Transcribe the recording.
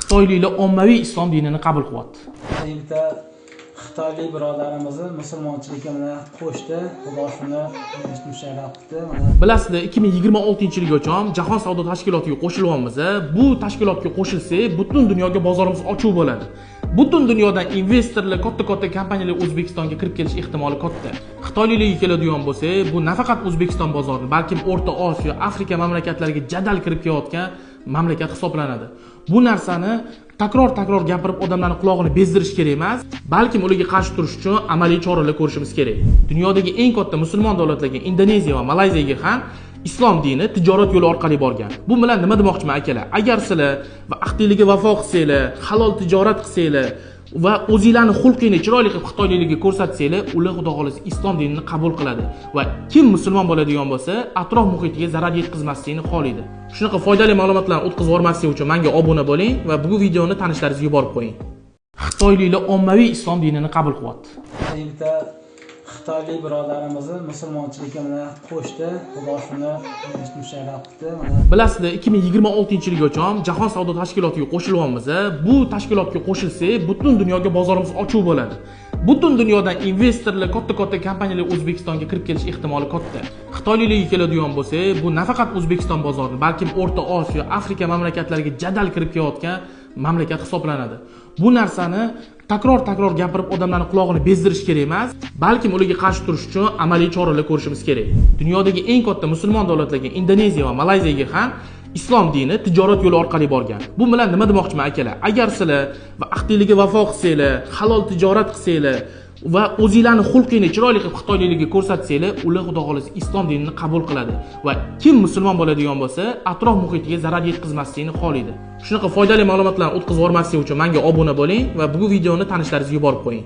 Xitoyliklar ommaviy islom dinini qabul qilyapti. Bitta Xitoylik birodarimizni musulmonchilikka bilan qo'shdi. Xudo shuni musharraf qildi. Bilasizlar, 2026-yilgacha Jahon savdo tashkilotiga qo'shilyapmiz. Bu tashkilotga qo'shilsak, butun dunyoga bozorimiz ochiq bo'ladi. Butun dunyodan investorlar, katta kompaniyalar O'zbekistonga kirib kelish ehtimoli katta. Xitoyliklarga keladigan bo'lsa, bu nafaqat O'zbekiston bozorini, balkim O'rta Osiyo, Afrika mamlakatlariga jadal kirib kelayotgan mamlakat hisoblanadi. Bu narsani takror gapirib odamlarning quloqini bezdirish kerak emas, balkim ularga qarshi turish uchun amaliy choralar ko'rishimiz kerak. Dunyodagi eng katta musulmon davlatlarga, Indoneziya va Malayziyaga ham islom dini tijorat yo'li orqali borgan. Bu bilan nima demoqchiman akalar? Agar sizlar va ahdingizga vafo qilsanglar, halol tijorat qilsanglar va o'zingizlarning xulqingni chiroyli qilib xitoyliklarga ko'rsatsanglar, ular xudo xolisi islom dinini qabul qiladi va kim musulmon bo'ladigan bo'lsa, atrof muhitiga zarar yetkazmaslikni xohlaydi. Shunaqa foydali ma'lumotlarni o'tkazib yubormaslik uchun menga obuna bo'ling va bu videoni tanishlaringizga yuborib qo'ying. Xitoyliklar ommaviy islom dinini qabul qilyapti. Bitta Xitoylik birodarimizni musulmonchilikka bilan qo'shdi. Xudo shuni musharraf qildi. Bilasizlar, 2026-yilgacha Jahon savdo tashkilotiga qo'shilyapmiz. Bu tashkilotga qo'shilsak, butun dunyoga bozorimiz ochiq bo'ladi. Butun dunyodan investorlar, katta kompaniyalar O'zbekistonga kirib kelish ehtimoli katta. Xitoyliklarga keladigan bo'lsa, bu nafaqat O'zbekiston bozorini, balkim O'rta Osiyo, Afrika mamlakatlariga jadal kirib kelayotgan mamlakat hisoblanadi. Bu narsani takror gapirib odamlarning quloqini bezdirish kerak emas, balkim ularga qarshi turish uchun amaliy choralar ko'rishimiz kerak. Dunyodagi eng katta musulmon davlatlarga, Indoneziya va Malayziyaga ham islom dini tijorat yo'li orqali borgan. Bu bilan nima demoqchiman akalar? Agar sizlar va ahdingizga vafo qilsanglar, halol tijorat qilsanglar va o'zingizlarning xulqingni chiroyli qilib xitoyliklarga ko'rsatsanglar, ular xudo xolisi islom dinini qabul qiladi va kim musulmon bo'ladigan bo'lsa, atrof muhitiga zarar yetkazmaslikni xohlaydi. Shunaqa foydali ma'lumotlarni o'tkazib yubormaslik uchun menga obuna bo'ling va bu videoni tanishlaringizga yuborib qo'ying.